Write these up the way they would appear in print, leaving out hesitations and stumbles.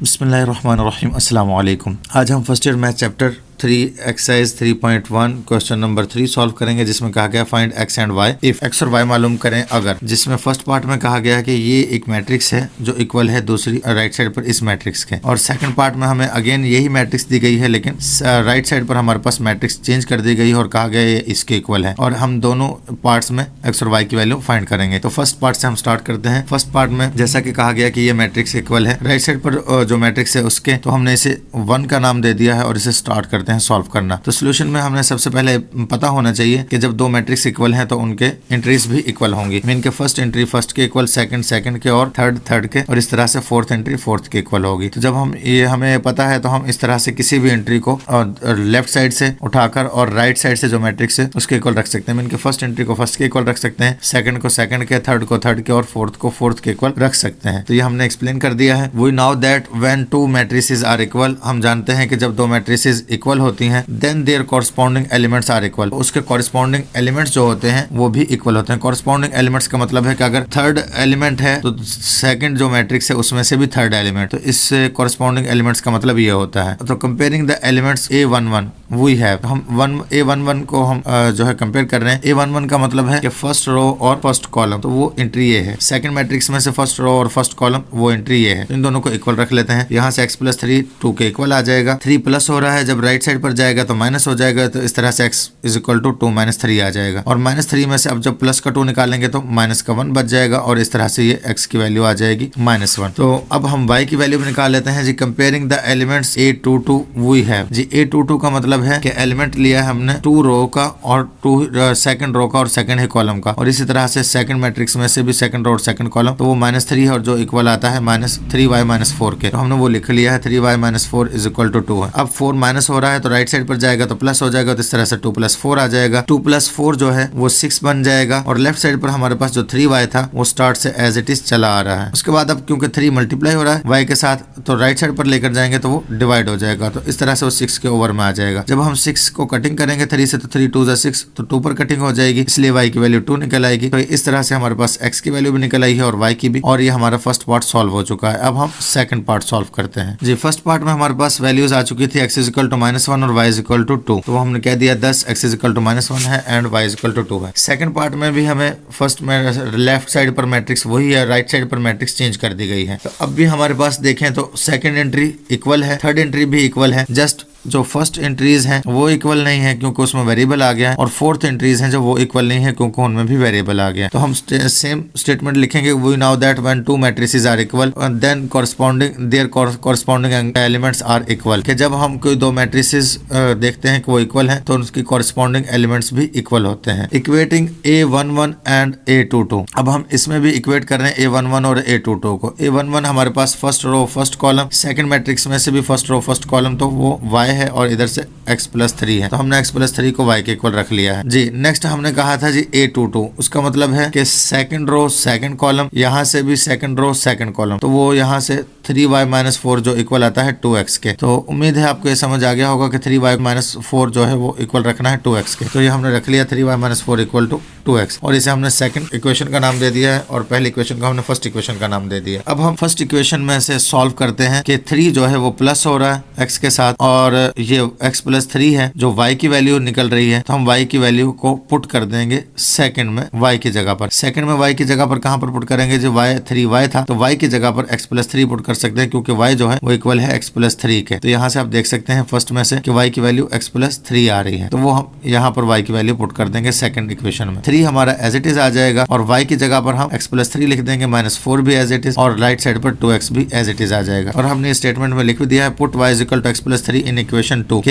बिस्मिल्लाहिर्रहमानिर्रहीम अस्सलाम वालेकुम। आज हम first year math chapter 3 exercise 3.1 question number 3 solve करेंगे, जिसमें कहा गया find X and Y if X और वाई मालूम करें अगर। जिसमें फर्स्ट पार्ट में कहा गया कि ये एक मैट्रिक्स है जो इक्वल है दूसरी राइट साइड पर इस मैट्रिक्स के, और सेकंड पार्ट में हमें अगेन यही मैट्रिक्स दी गई है, लेकिन राइट साइड पर हमारे पास मैट्रिक्स चेंज कर दी गई है और कहा गया ये इसके इक्वल है, और हम दोनों पार्ट्स में एक्स और वाई की वैल्यू फाइंड करेंगे। तो फर्स्ट पार्ट से हम स्टार्ट करते हैं। फर्स्ट पार्ट में जैसा कि कहा गया कि ये मैट्रिक्स इक्वल है, राइट साइड पर जो मैट्रिक्स है उसके, तो हमने इसे 1 का नाम दे दिया है और इसे स्टार्ट करते हैं सॉल्व करना। तो सोल्यूशन में हमें सबसे पहले पता होना चाहिए कि जब दो मैट्रिक्स इक्वल हैं तो उनके एंट्रीज भी इक्वल होंगी। मीन के फर्स्ट एंट्री फर्स्ट के इक्वल, सेकंड सेकंड के, और थर्ड थर्ड के, और इस तरह से फोर्थ एंट्री फोर्थ के इक्वल होगी। तो जब हम ये हमें पता है तो हम इस तरह से किसी भी एंट्री को लेफ्ट साइड से उठाकर और राइट साइड से जो मैट्रिक्स है उसके इक्वल रख सकते हैं। मीन के फर्स्ट एंट्री को फर्स्ट के इक्वल रख सकते हैं, सेकंड को सेकंड के, थर्ड को थर्ड के, और फोर्थ को फोर्थ के इक्वल रख सकते हैं। तो ये हमने एक्सप्लेन कर दिया है। We now that when two matrices are equal, हम जानते हैं कि जब दो मैट्रिसेस इक्वल होती हैं, then their corresponding elements are equal, उसके कॉरस्पॉन्डिंग एलिमेंट्स जो होते हैं वो भी इक्वल होते हैं। कॉरस्पॉन्डिंग एलिमेंट्स का मतलब है कि अगर थर्ड एलिमेंट है तो सेकंड जो मैट्रिक्स है उसमें से भी थर्ड एलिमेंट, तो इससे कॉरस्पॉन्डिंग एलिमेंट्स का मतलब ये होता है। तो comparing the elements A11 we have, हम A11 को हम जो है कंपेयर कर रहे हैं। A11 का मतलब है कि फर्स्ट रो और फर्स्ट कॉलम, तो वो एंट्री ये है। सेकंड मैट्रिक्स में से फर्स्ट रो और फर्स्ट कॉलम, वो एंट्री ये है। तो इन दोनों को इक्वल रख लेते हैं। यहाँ से x+3 2 के इक्वल आ जाएगा। 3 प्लस हो रहा है, जब राइट साइड पर जाएगा तो माइनस हो जाएगा, तो इस तरह से x = 2 - 3 आ जाएगा। और -3 में से अब जब प्लस का 2 निकालेंगे तो माइनस का 1 बच जाएगा, और इस तरह से ये x की वैल्यू आ जाएगी -1। तो अब हम y की वैल्यू भी निकाल लेते हैं जी। Comparing the elements A22 we have जी। A22 का मतलब है कि एलिमेंट लिया है हमने 2 रो का और 2 सेकंड रो का और सेकंड है कॉलम का, और इसी तरह से सेकंड मैट्रिक्स में से भी सेकंड रो और सेकंड कॉलम, तो वो -3 है और जो इक्वल आता है -3y - 4 के। तो हमने वो लिख लिया है 3y - 4 = 2 है। अब 4 माइनस हो रहा है तो राइट साइड पर जाएगा तो प्लस हो जाएगा, तो इस तरह से 2 + 4 आ जाएगा। 2 + 4 जो है वो 6 बन जाएगा, और लेफ्ट साइड पर हमारे पास जो 3y था वो स्टार्ट से एज इट इज चला आ रहा है। उसके बाद अब क्योंकि 3 मल्टीप्लाई हो रहा है y के साथ, तो राइट साइड पर लेकर जाएंगे तो वो डिवाइड हो जाएगा, तो इस तरह से वो 6 के ओवर में आ जाएगा। जब हम 6 को कटिंग करेंगे 3 से, तो 3 × 2 = 6, तो 2 पर कटिंग हो जाएगी, इसलिए y की वैल्यू 2 निकल आएगी। तो इस तरह से हमारे पास x की वैल्यू भी निकल आई है और y की भी, और ये हमारा फर्स्ट पार्ट सॉल्व हो चुका है। अब हम सेकंड पार्ट सॉल्व करते हैं जी। फर्स्ट पार्ट में हमारे पास वैल्यूज आ चुकी थी, x = -1 और y = 2, तो हमने कह दिया 10, x = -1 है एंड y = 2 है। सेकंड पार्ट में भी हमें फर्स्ट में लेफ्ट साइड पर मैट्रिक्स वही है, राइट साइड पर मैट्रिक्स चेंज कर दी गई है। तो अब भी हमारे पास देखें तो सेकंड एंट्री इक्वल है, थर्ड एंट्री भी इक्वल है, जस्ट जो फर्स्ट एंट्रीज हैं वो इक्वल नहीं है क्योंकि उसमें वेरिएबल आ गया है, और फोर्थ एंट्रीज हैं जो वो इक्वल नहीं है क्योंकि उनमें भी वेरिएबल आ गया। तो हम सेम स्टेटमेंट लिखेंगे, we now that when two matrices are equal then corresponding elements are equal, कि जब हम कोई दो मैट्रिसेस देखते हैं कि वो इक्वल है तो उसकी कॉरस्पॉन्डिंग एलिमेंट्स भी इक्वल होते हैं। इक्वेटिंग A11 एंड A22, अब हम इसमें भी इक्वेट कर रहे हैं A11 और A22 को। A11 हमारे पास first row first column, second matrix में से भी फर्स्ट रो फर्स्ट कॉलम, तो वो y है, और इधर से x+3 है, तो हमने x+3 को y के इक्वल रख लिया है जी। नेक्स्ट हमने कहा था जी A22, उसका मतलब है कि सेकंड रो सेकंड कॉलम, यहाँ से भी सेकंड रो सेकंड कॉलम, तो वो यहाँ से 3y - 4 जो इक्वल आता है 2x के। तो उम्मीद है आपको ये समझ आ गया होगा कि 3y - 4 जो है वो इक्वल रखना है 2x के। तो ये हमने रख लिया 3y - 4 = 2x, और इसे हमने सेकंड इक्वेशन का नाम दे दिया है, और पहली इक्वेशन को हमने फर्स्ट इक्वेशन का नाम दे दिया। अब हम फर्स्ट इक्वेशन में से सॉल्व करते हैं कि 3 जो है वो प्लस हो रहा है x के साथ, और ये x+3 है जो y की वैल्यू निकल रही है, तो हम y की वैल्यू को पुट कर देंगे सेकंड में y की जगह पर। सेकंड में y की जगह पर कहां पर पुट करेंगे, जो 3y था तो y की जगह पर x+3 पुट कर सकते हैं, क्योंकि y जो है वो इक्वल है x+3 के। तो यहाँ से आप देख सकते हैं फर्स्ट में से कि y की वैल्यू x+3 आ रही है, तो वो हम यहाँ पर y की वैल्यू पुट कर देंगे सेकंड इक्वेशन में। 3 हमारा एज इट इज आ जाएगा, और y की जगह पर हम x+3 लिख देंगे, -4 भी एज इट इज, और राइट साइड पर 2x भी एज इट इज आ जाएगा। और हमने स्टेटमेंट में लिख भी दिया है put y = x+3 in equation 2, कि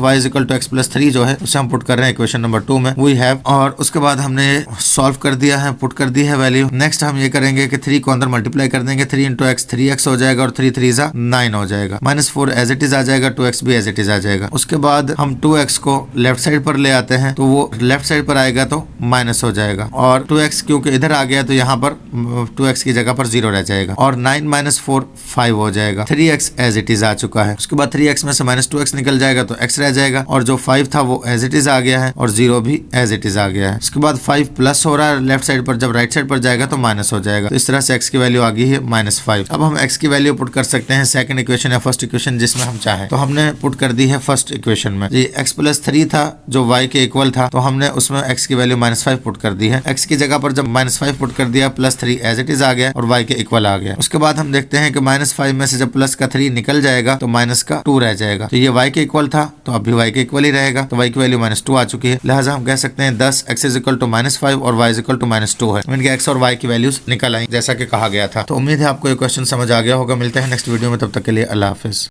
y = x+3 जो है उसे हम पुट कर रहे हैं इक्वेशन नंबर 2 में, वी हैव। और उसके बाद हमने सॉल्व कर दिया है, पुट कर दी है वैल्यू। नेक्स्ट हम ये करेंगे कि 3 को अंदर मल्टीप्लाई कर देंगे, 3 × x 3x हो जाएगा, और 3 × 3 = 9 हो जाएगा, -4 एज इट इज आ जाएगा, 2x भी एज इट इज आ जाएगा। उसके बाद हम 2x को लेफ्ट साइड पर ले आते हैं, तो वो लेफ्ट साइड पर आएगा तो माइनस हो जाएगा, और 2x क्योंकि इधर आ गया तो यहाँ पर 2x की जगह पर 0 रह जाएगा, और 9 - 4 5 हो जाएगा। 3x एज इट इज आ चुका है। उसके बाद 3x में से -2 2x निकल जाएगा तो x रह जाएगा, और जो 5 था वो एज इट इज आ गया है, और 0 भी एज इट इज आ गया है। उसके बाद 5 प्लस हो रहा है लेफ्ट साइड पर, जब राइट साइड पर जाएगा तो माइनस हो जाएगा। तो इस तरह से x की वैल्यू आ गई है -5। अब हम x की वैल्यू पुट कर सकते हैं सेकंड इक्वेशन या फर्स्ट इक्वेशन जिसमें हम चाहे। तो हमने पुट कर दी है फर्स्ट इक्वेशन में। ये x + 3 था जो y के इक्वल था, तो हमने उसमें x की वैल्यू -5 पुट कर दी है। x की जगह पर जब -5 पुट कर दिया, +3 एज इट इज आ गया और y के इक्वल आ गया। उसके बाद हम देखते हैं कि -5 में से जब प्लस का 3 निकल जाएगा तो माइनस का 2 रह जाएगा। तो ये y के इक्वल था तो अब भी y के इक्वल ही रहेगा, तो y की वैल्यू -2 आ चुकी है। लिहाजा हम कह सकते हैं 10 x = -5 और y = -2 है। इनके x और y की वैल्यूज निकल आई जैसा कि कहा गया था। तो उम्मीद है आपको ये क्वेश्चन समझ आ गया होगा। मिलते हैं नेक्स्ट वीडियो में, तब तक के लिए अल्लाह हाफिज।